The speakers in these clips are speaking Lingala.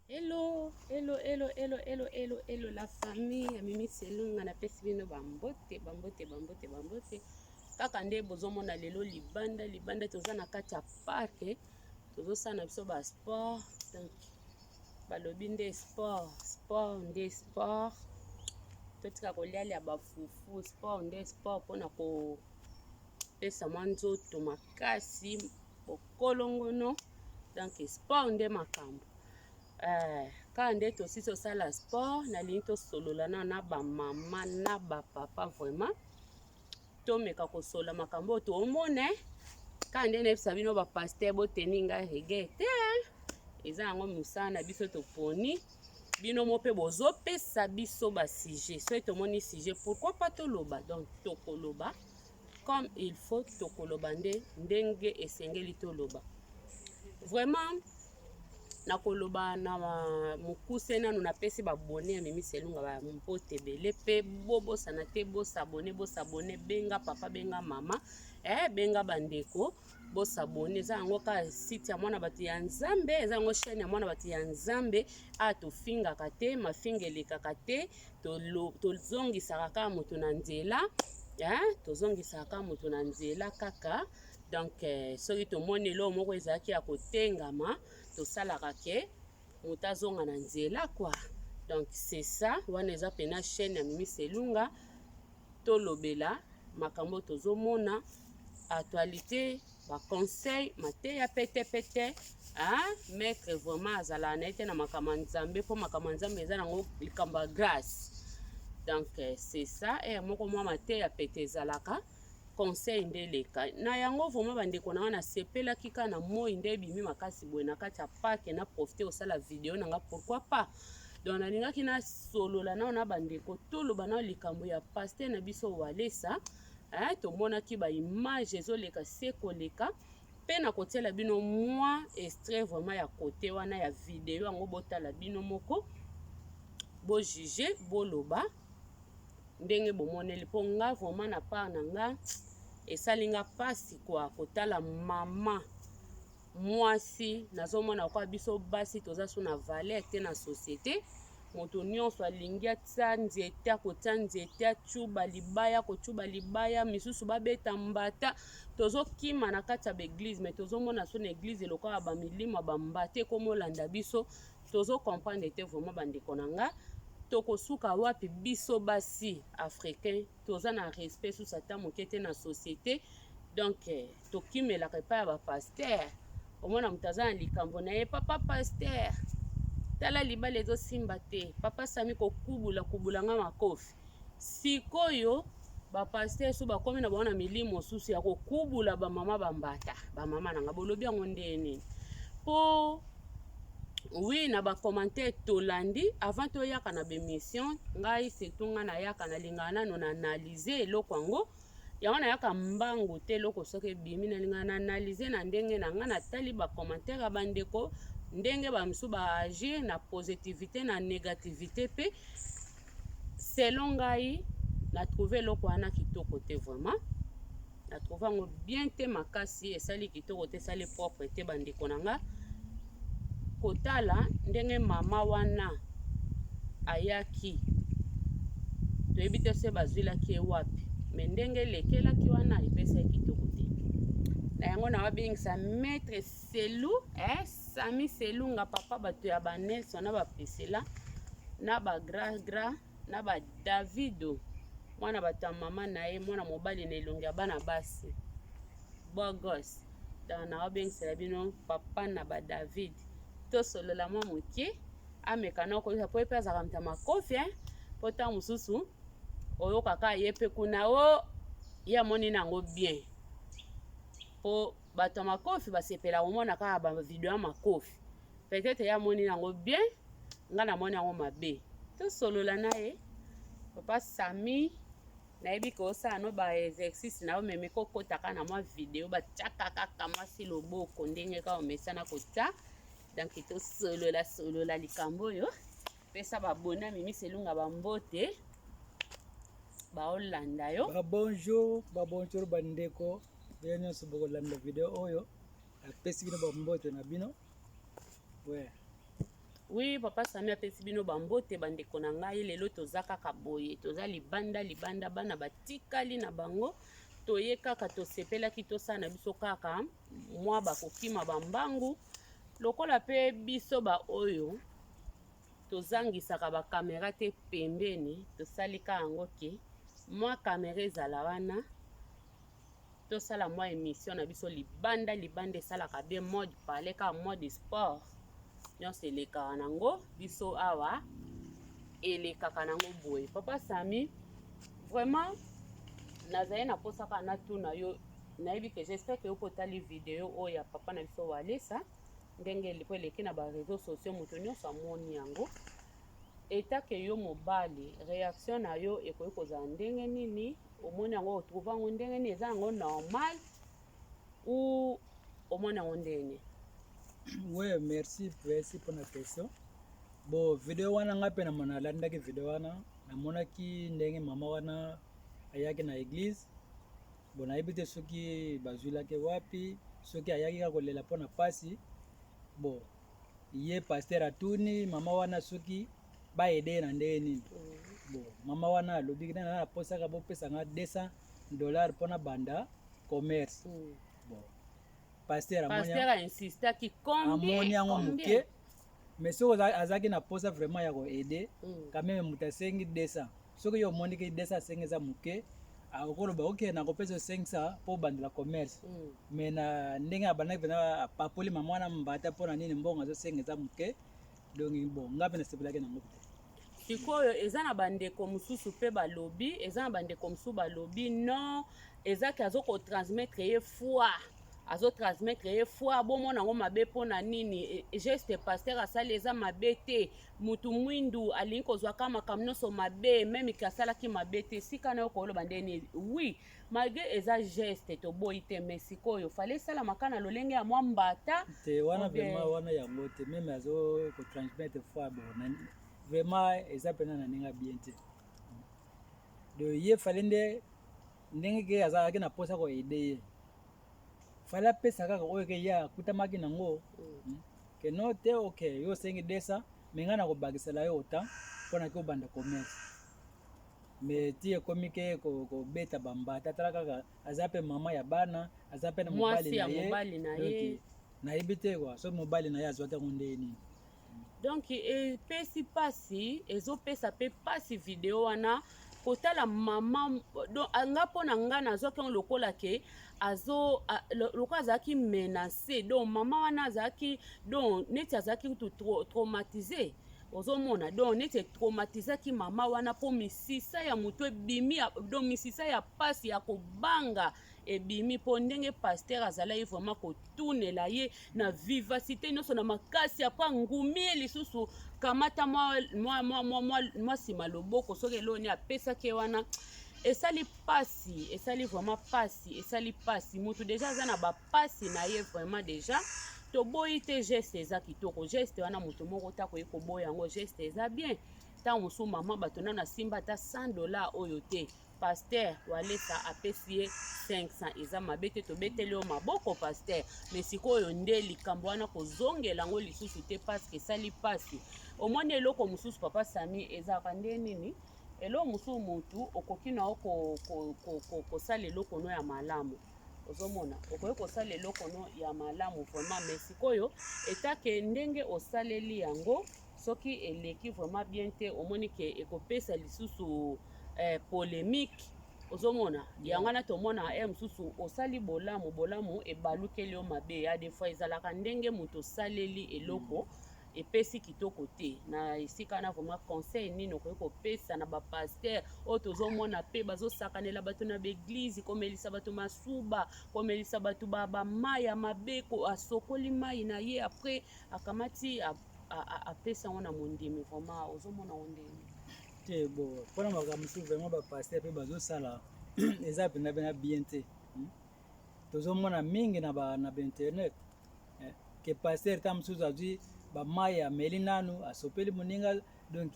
Hello, hello, hello, hello, hello, hello, hello, la famille. Mimi Selunga na pesi bino bambote. Kaka nde bozomona lelo libanda toza na kati ya parc. Tozosala biso ba sport. Donc balobi nde sport nde sport. Totika kolialia bafufu, sport nde sport pona ko pesa mwa nzoto makasi bokolongono. Donc sport nde makambo. Quand nde tosi tosala sport nalingi tosolola na ba mama na ba papa vraiment tomeka kosola makambo toomone quand nde nebisa bino ba pasteur boteni nga rege te eza yango musala na biso toponi bino mo pe bozopesa biso ba sujet so tomoni sujet pourquoi pas toloba donc tokoloba comme il faut tokoloba ndenge esengeli toloba vraiment nakoloba na mukuse nanu napesi babone ya Mimi Selunga ba mpote ebele pe bobosana te bosabone benga papa benga mama benga bandeko bosabone eza yango ka site ya mwana bato ya Nzambe eza yango chaîne ya mwana bato ya Nzambe tofingaka te mafinga elekaka te tozongisaka kaka moto na nzela tozongisaka kaka moto na nzela kaka. Donc soki tomoni elo moko ezalaki ya kotengama tosalaka ke moto azonga na nzela quoi. Donc c'est ça wana eza pena chaîne ya Mimi Selunga tolobela makambo tozomona actualité ba conseil mateya pete maître vraiment azala na ete na makambo Nzambe po makambo Nzambe eza nango likambo ya grâce. Donc c'est ça moko mwa mateya pete ezalaka conseil ndeleka na yango vraiment bandeko na wana sepelaki kaka na moi nde bimi makasi boye na kati ya parc na profiter osala video nanga pourquoi pas. Donc nalingaki na solola na bandeko toloba na likambo ya pasteur na biso Walesa tomonaki ba image ezoleka sekoleka pe na kotiela bino mwa extrait vraiment ya côté wana ya video yango botala bino moko bo juger boloba ndenge bomoneli po nga vraiment na part na nga esalinga pasi kwa kotala mama mwasi nazomona kwa biso basi toza so na valeur te na société moto nyonso alingi atia nzete akotia nzete achuba libaya kochuba libaya misusu babeta mbata tozokima na kati ya baeglise mais tozomona so na église elokola bamilima bambate komolanda biso tozo comprendre te vraiment bandeko na nga tokosuka wapi biso basi africain toza na respect sous ata moke te na société. Donc tokimelaka epai ya bapasteur omona moto aza na likambo na ye papa pasteur tala libala ezosimba te papa sami kokubula nga makofi sikoyo bapasteur so bakomi na baona milimo mosusu ya kokubula bamama bambata bamama nanga bolobi yango nde nini po oui na ba commentaire tolandi avant toyaka na bémission ngai setunga na yaka na lingana nano na analyser eloko yango yango na yaka mbangu te eloko soki bimi na lingana na analyser na ndenge na nga natali ba commentaire ya bandeko ndenge bamisu ba agir na positivité na négativité pe selon ngai na trouver eloko wana kitoko te vraiment na trouver yango bien te makasi esali kitoko te esali propre te bandeko na nga kotala ndenge mama wana ayaki toyebi te se bazwilaki wapi me ndenge lekelaki wana epesa kitoko te na yango na wabengisa maître Selu Sami Selunga papa bato ya ba Nelson na ba Priscilla na ba gra na ba Davido mwana bato mama na ye mwana mobali na elongi ya bana basi bogos na wabengisa bino papa na ba David tosolola mwa moke amekana okolisa po epe azaka mta makofi po ta mosusu oyokaka ye pe kuna ya moni nango bien po bato makofi basepela omona kaka ba video ya makofi peut-être ya moni nango bien nga na moni yango mabe tosolola naye papa Sami nayebi ko osala no ba exercice na omeme kokotaka na mwa video batiaka kaka mwasi loboko ndenge ka omesana kota. Donc tosolola likambo oyo pesa babona Mimi Selunga bambote baolanda yo bonjour bandeko bino nyonso bokolanda video oyo apesi bino bambote na bino Oui, papa Sami apesi bino bambote bandeko na ngai lelo toza kaka boye toza libanda bana batikali na bango toye kaka tosepelaki tosala na biso kaka mwa bakokima bambangu lokola pe biso oyo tozangisaka bakamera te pembeni tosali ka yango ke mwa kamera ezala wana tosala mwa émission na biso libanda esalaka bien mode parler ka mode sport nyonso elekaka nango biso awa elekaka nango boye. Papa Sami vraiment nazali na posaka na tuna yo nayebi ke j'espère que okotali video oyo ya papa na biso Walesa ndenge lipo eleki na ba réseaux sociaux moto nyonso amoni yango etake yo mobali réaction na yo ekoki kozala ndenge nini omoni yango otrouve yango ndenge nini eza yango normal ou omoni yango ndenge. Ouais, merci pour la question. Bon, vidéo wana nga pe na mona landaki vidéo wana namonaki ndenge mama wana ayaki na église. Bon, nayebi te soki bazwilaki wapi soki ayaki ka kolela mpona pasi. Bon, ye pasteur atuni mama wana soki baede na ndenge nini. Bon, mama wana alobi na posaka bopesanga $200 mpona banda commerce. Bon, pasteur a insisté ki combien yango muke mais soki azaki na posa vraiment ya koede quand même moto asengi 200 soki yo omoni ke 200 eza muke akoloba ok nakopesa 500 mpo bandela commerce mais na ndenge abandaki mpena apapoli mama wana mbata mpona nini mbongo azosenga eza muke donc bon nga mpe nasepelaki nango te. Sikoyo eza na bandeko mosusu mpe balobi eza na bandeko mosusu balobi non ezaki azokotransmettre ye foi azotransmettre ye foi bomona yango mabe mpona nini geste pasteur asali eza mabe te mutu mwindu alingi kozwaka makambo nyonso mabe meme ke asalaki mabe te sika na yo koloba ndeni oui malgré eza geste toboyi te mais sikoyo fale esalamaka na lolenge ya mwa mbata te wana vraiment wana yango te meme azokotransmettre foi bon vraiment eza mpena na ndenge bien te de ye fale nde ndenge ke azalaki na posa koede ye fala pesa kaka oyo ke ya kutamaki nango ke no te ok yo sengi desa menga na kobakisela yo ota mpona ke obanda commerce mais ti ekomi ke kobeta bambata tala kaka aza mpe mama ya bana aza mpe na mobali na ye nayebi te kwa so mobali na ye azwaki yango ndenge nini donc epesi pasi ezopesa mpe pasi video wana kotala mama anga mpona nga nazwaki yango lokola ke lokola azalaki menacé donc mama wana azalaki donc neti azalaki kutu traumatisé ozomona donc neti traumatisaki mama wana mpo misisa ya motu ebimi donc misisa ya pasi ya kobanga ebimi mpo ndenge pasteur azalaki vraiment kotunela ye na vivacité nyonso na makasi apres ngumi lisusu kamata mwa nsima loboko soki eloni apesaki wana esali pasi esali vraiment pasi esali pasi motu deja aza na bapasi na ye vraiment deja toboyi te geste eza kitoko geste wana moto moko takoyi koboya yango geste eza bien ntango mosusu mama bato nano asimba ata $100 oyo te pasteur Walesa apesi ye 500 eza mabe te tobeteli yo maboko pasteur mais sikoyo nde likambo wana kozongela yango lisusu te paske esali pasi omoni eloko mosusu papa Sami ezalaka nde nini eloko mosusu motu okoki na kosala eloko no ya malamu ozomona okoki kosala eloko no ya malamu vraiment mais sikoyo etake ndenge osaleli yango soki eleki vraiment bien te omoni ke ekopesa lisusu polémique ozomona yango wana tomona mosusu osali bolamu ebalukeli yo mabe ya des fois ezalaka ndenge moto osaleli eloko epesi kitoko te na esika na vraiment conseil nini okoki kopesa na bapaster oyo tozomona mpe bazosakanela bato na baeglize komelisa bato masuba komelisa bato bamai ya mabe asokoli mai na ye apres akamati apesa yango na mondimi vraiment ozomona ngo ndenge te bo mpona makambo mosusu vraiment bapaster mpe bazosala eza mpena bien te tozomona mingi na bainternet ke paster ta mosusu azwi bamai ameli nanu asopeli moninga donc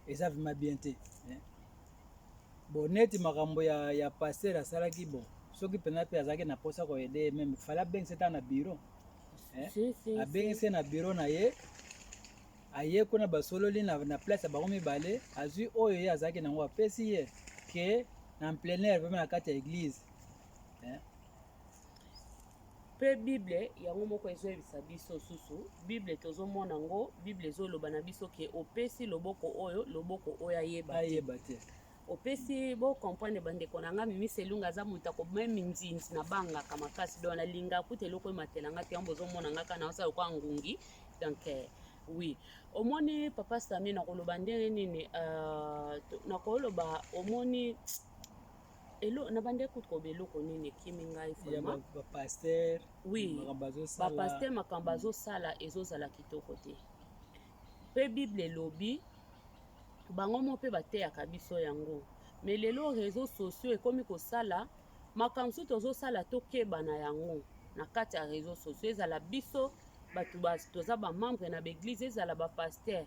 eza vraiment bien te bon neti makambo ya paster asalaki bon soki mpena mpe azalaki na posa koede meme fala abengisi ta na bureau abengisi na bureau na ye aye kuna basololi na place ya bango mibale azwi oyo ye azalaki nango apesi ye ke na plein air vraimen na kati ya église. Mpe bible yango moko ezoyebisa biso susu bible tozomona ngo bible ezoloba na biso ke opesi loboko oyo ayeba te opesi bocomprendre bandeko na nga mimi selunga aza moto akomemi nzinzi na bangaka makasi donc nalinga kuta eloko ematelanga te yango bozomona nga kana osala lokwa ngungi donc oui omoni papa Sami nakoloba ndenge nini nakoloba omoni elo na bande kutu beloko nini ekimi ngai vraiment bapaster oui bapaster makambo azosala ezozala kitoko te mpe bible elobi bango mo mpe bateyaka biso yango mais lelo réseaux sociaux ekomi kosala makambo so tozosala tokebana yango na kati ya réseaux sociaux ezala biso bato toza bamembre na baeglise ezala bapaster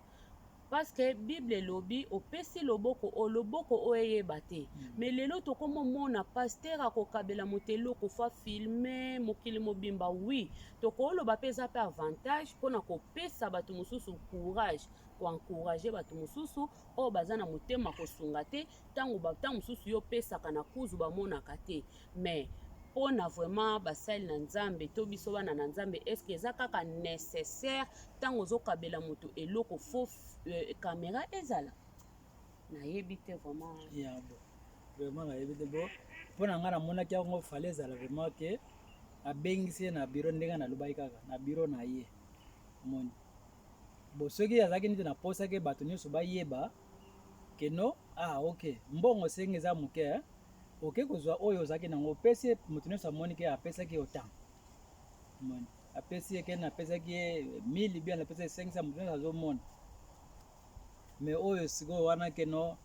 parce que bible elobi opesi loboko oyo eyeba te mais lelo tokomomona paster akokabela moto eloko fa filme mokili mobimba oui tokoloba mpe eza mpe avantage mpona kopesa bato mosusu courage koencourage bato mosusu oyo baza na motema kosunga te ntango mosusu yo opesaka na kuzu bamonaka te mais mpona vraiment basali na nzambe to biso bana na nzambe eske eza kaka nécessaire ntango ozokabela moto eloko fo caméra ezala nayebi te vraiment nayebi te bo mpona ngai namonaki yango fale ezala vraiment ke abengisi ye na biro ndenge nalobaki kaka na biro na ye moni bo soki azalaki neti naposaki bato nyonso bayeba keno ok mbongo senge eza moke oke kozwa oyo ozalaki nango opesi ye moto nyonso amoni ke apesaki ye otan moni apesi ye kene apesaki ye 1000 bien apesi ye 500 moto nyonso azomona mais oyo sikoyo wana keno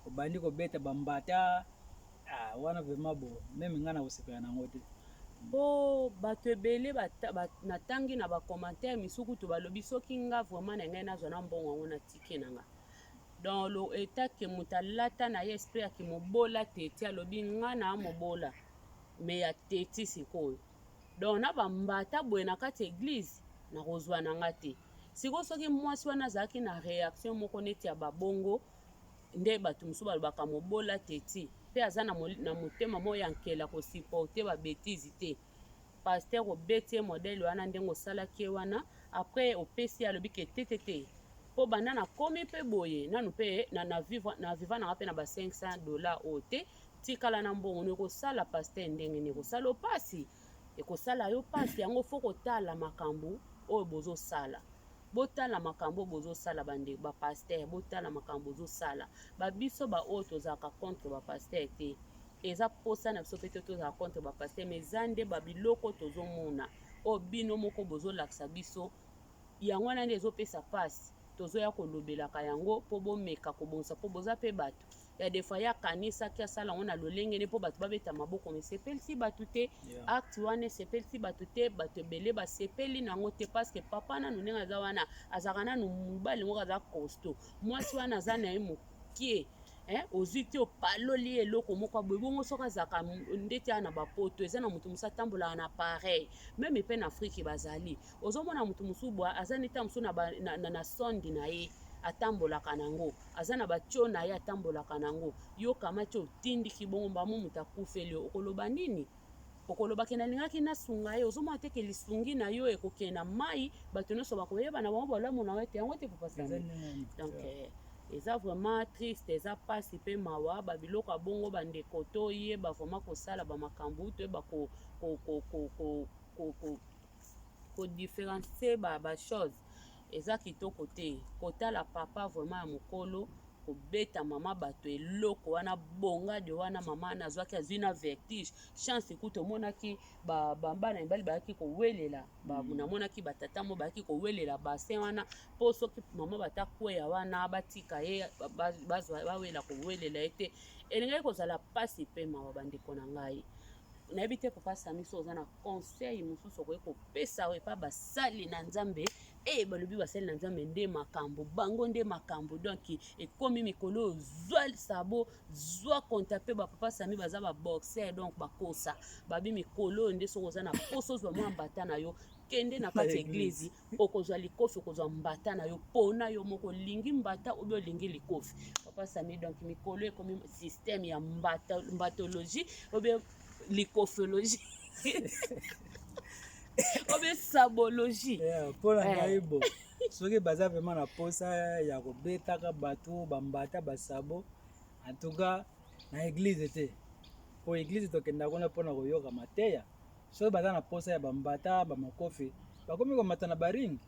obandi kobeta bambata wana vraiment bo meme ngai na kosepela nango te po bato ebele natangi na bacommentaire misukutu balobi soki nga vraiment na ngai nazwa na mbongo yango na tike na nga dans lo etake moto alata na ye esprit yaki mobola teti alobi nga na mobola me ya teti sikoyo donc na bambata boye na kati église na kozwa na nga te sikoyo soki mwasi wana azalaki na réaction moko neti ya babongo nde bato mosusu balobaka mobola teti mpe aza na motema mo ya nkela kosupporte babétise te paster obeti ye modele wana ndenge osalaki ye wana après opesi ye alobi ke te mpo banda nakomi mpe boye nanu mpe na vivre nanga mpe na ba $500 oyo te tikala na mbongo ekosala paster ndenge ni ekosala opasi ekosala yo pasi yango fo kotala makambo oyo bozosala botala makambo bozosala bande bapaster botala makambo bozosala babiso baoyo tozalaka contre bapaster te eza posa na biso mpe te tozalaka contre bapaster mais eza nde babiloko tozomona oyo bino moko bozolakisa biso yango wana nde ezopesa pasi tozoya kolobelaka yango mpo bomeka kobongisa mpo boza mpe bato ya defa ya kanisa ki asala yango na lolengene mpo bato babeta maboko me sepelisi bato te acte wana esepelisi bato te bato ebele basepeli nango te parceke papa nanu ndenge aza wana azalaka nanu mobali moko aza costo mwasi wana aza na ye mokie ozwi te opaloli eloko moko aboye bongo soki azalaka ndeti aya na bapoto eza na moto mosusu atambolaka na pareil meme mpe na afrike bazali ozomona moto mosusu bwa aza neti mosusu na sondi na ye atambolaka nango aza na batio na ye atambolaka nango yo kamati otindiki bongo mbamo moto akufeli okoloba nini okolobaki nalingaki nasunga ye ozomona teke lisungi na yo ekokende na mai bato nyonso bakoyeba na bango balamu na yo te yango te kopasana donc eza vraiment triste eza pasi mpe mawa babiloko ya bongo bandeko toyeba vraiment kosala bamakambo toyeba kodifferencie bachose eza kitoko te kotala papa vraiment ya mokolo kobeta mama bato eloko wana bongade wana mama nazwaki azwi na vertige chance ekuti omonaki bambana mibali bayaki kowelela namonaki batata mo bayaki kowelela basin wana mpo soki mama batakweya wana batika ye bawela kowelela ye te elingaki kozala pasi mpe mawa bandeko na ngai nayebi te papa Sami so oza na conseil mosusu okoki kopesa oyo epa basali na nzambe balobi basali na nzambe nde makambo bango nde makambo donc ekomi mikolo zwa sabo zwa konta mpe bapapa Sami baza baboxer donc bakosa babi mikolo nde soki oza na poso ozwa mwa mbata na yo okende na kati église okozwa likofi okozwa mbata na yo pona yo moko lingi mbata obi olingi likofi papa Sami donc mikolo ekomi système ya mbatologie obi likofologie obi sabologie mpona ngai bo soki baza vraiment na posa ya kobetaka bato bambata basabo en tout cas na église te po église tokenda kuna mpona koyoka mateya soki baza na posa ya bambata bamakofi bakomi komata na baringi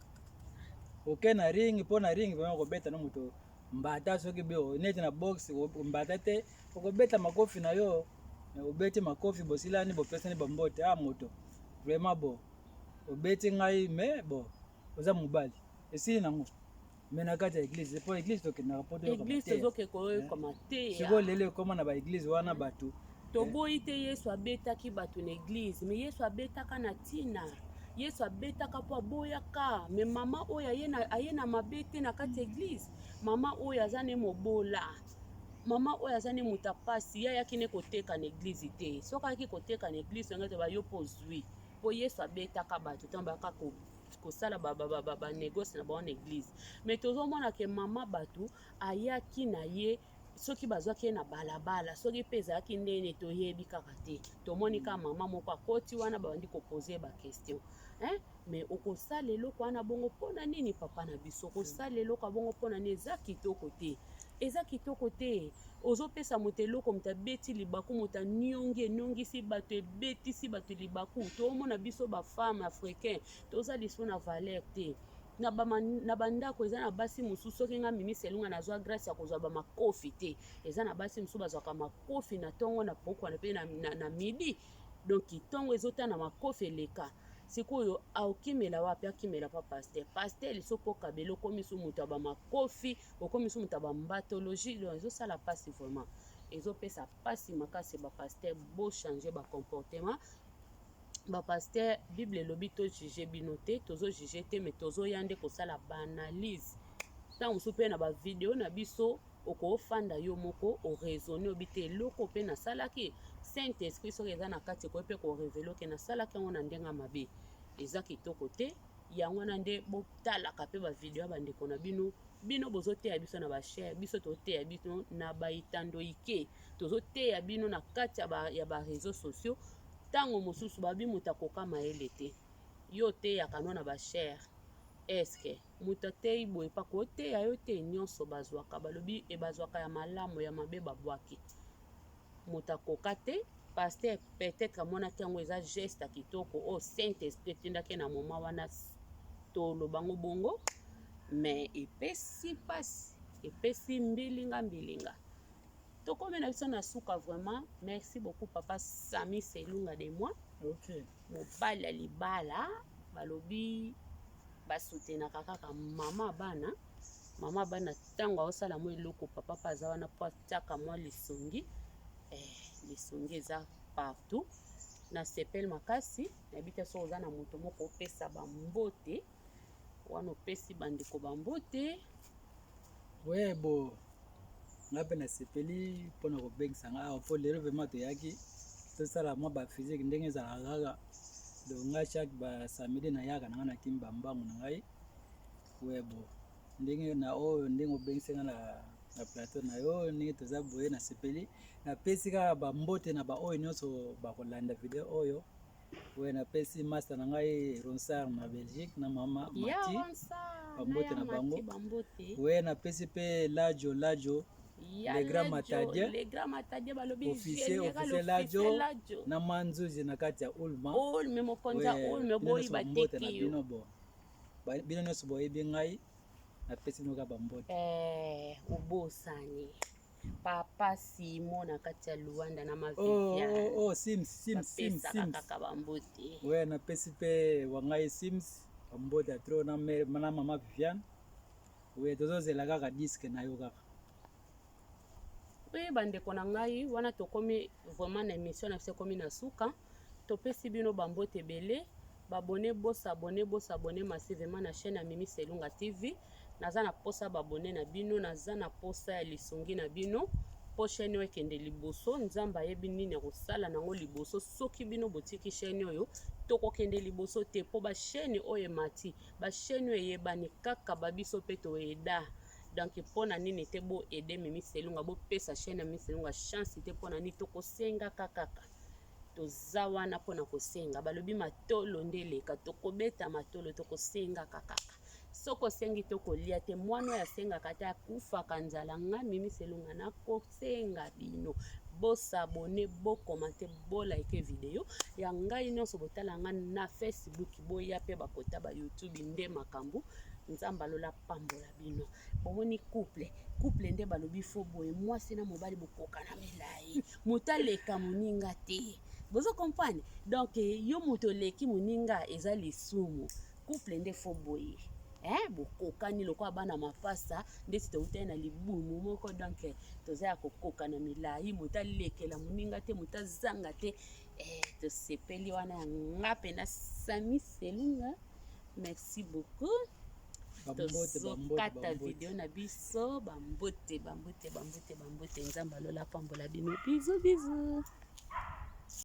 oke na ringi mpo na ringi vraiment kobeta no moto mbata soki be neti na box mbata te okobeta makofi na yo obeti makofi bosilani bopesani bambote moto vraiment bo obeti ngai me bo oza mobali esili nango me na kati ya église mpo église tokendaka mpo toyoka mateya sikoyo lelo ekoma na baéglise wana bato toboyi te Yesu abetaki bato na église me Yesu abetaka na ntina Yesu abetaka mpo aboyaka me mama oyo aye na mabe te na kati ya église mama oyo aza ne mobola mama oyo aza ne moto apasi ye ayaki ne koteka na église te soki ayaki koteka na église yango te bayo mpo zwi mpo Yesu abetaka bato ntango bayaka kosala banégoce na bango na église me tozomona ke mama bato ayaki na ye soki bazwaki ye na balabala soki mpe ezalaki ndenge toyebi kaka te tomoni kaka mama moko akoti wana babandi kopose bakestion me okosala eloko wana bongo mpona nini papa na biso okosala eloko bongo mpona nini eza kitoko te ozopesa moto eloko moto abeti libaku moto enongisi bato ebetisi bato libaku tomona biso bafemme africain toza liso na valeur te na bandako eza na basi mosusu soki nga mimi selunga nazwa grâce ya kozwa bamakofi te eza na basi mosusu bazwaka makofi na ntongo na pokwana mpe na midi donc ntongo ezota na makofi eleka sikoyo aokimela wapi akimela pa paster so poka belo okomi so moto ya bamakofi okomi so moto ya bambatologie donc ezosala mpasi vraiment ezopesa mpasi makasi bapaster bochange bacomportement bapaster bible elobi tojuge bino te tozojuge te me tozoya nde kosala baanalyse ntango mosusu mpe na bavideo na biso okofanda yo moko oraisonne obi te eloko mpe nasalaki saint esprit soki eza na kati ekoyi mpe korevele oke nasalaki yango na ndenge mabe eza kitoko te yango wana nde botalaka mpe bavideo ya bandeko na bino bozoteya biso na bashere biso toteya bino na baitando ike tozoteya bino na kati ya bareseau sociaux ntango mosusu babi moto akoka mayele te yo oteyaka no na bashere eske moto ateyi boye mpaka oteya yo te nyonso bazwaka balobi ebazwaka ya malamu ya mabe babwaki moto akoka te paster peut-être amonaki yango eza geste ya kitoko oyo saint esprit etindaki na moma wana tolobango bongo me epesi mpasi epesi mbilinga tokomi na biso na suka vraiment merci beaucoup papa Sami Selunga de moi mobali ya libala balobi basutenaka kaka mama bana ntango aosala mwa eloko papa mpe aza wana mpo atiaka mwa lisongi lisongi eza partout na sepele makasi nayebi te soki oza na moto moko opesa bambote wana opesi bandeko bambote bo nga mpe nasepeli mpona kobengisa nga awa mpo lelo vraimen toyaki tosala mwa baphysique ndenge ezalaka kaka donc nga chaque basamedi nayaka na nga nakimi bambangu na ngai bo ndenge na oyo ndenge obengisi nga na plateau na yo ndenge toza boye nasepeli napesi kaka bambote na baoyo nyonso bakolanda video oyo napesi master na ngai Ronsard na Belgique na mama Mati bambote na bango napesi mpe lajo le grand matadie officier lajo na manzuzi na kati ya ulma bino nyonso boyebi ngai napesi bino kaka bambote obosani papa Simon na kati ya Luanda na Mavivian Sims kaka bambote napesi mpe wangai Sims bambote ya tro na mama Viviane tozozela kaka diske na yo kaka bandeko na ngai wana tokomi vraiment na émission na biso ekomi na suka topesi bino bambote ebele babone bosabone massivement na chaîne ya Mimi Selunga TV naza na posa babone na bino naza na posa ya lisongi na bino po chaîne oyo ekende liboso nzambe ayebi nini akosala nango liboso soki bino botiki chaîne oyo tokokende liboso te po bachaîne oyo emati bachaîne oyo eyebani kaka babiso mpe toyeda donc mpona nini te boede Mimi Selunga bopesa chaîne ya Mimi Selunga chance te mpona nini tokosenga kaka toza wana mpona kosenga balobi matolo nde eleka tokobeta matolo tokosengaka kaka soko osengi tokolia te mwana oyo asengaka te akufaka nzala nga Mimi Selunga nakosenga bino bosabone bokomante bolike video ya ngai nyonso botala nga na Facebook boya mpe bakota ba YouTube nde makambo nzambe alola pambola bino bomoni couple nde balobi fo boye mwasi na mobali bokoka na milai moto aleka moninga te bozo comprendre donc yo moto oleki moninga eza lisumu couple nde fo boye bokokani lokola bana mapasa ndeti toutali na libumu moko donc toza ya kokoka na milai moto alekela moninga te moto azanga te tosepeli wana ya nga mpe na Sami Selunga merci beaucoup tozokata video na biso bambote nzambe alola pambola bino bizu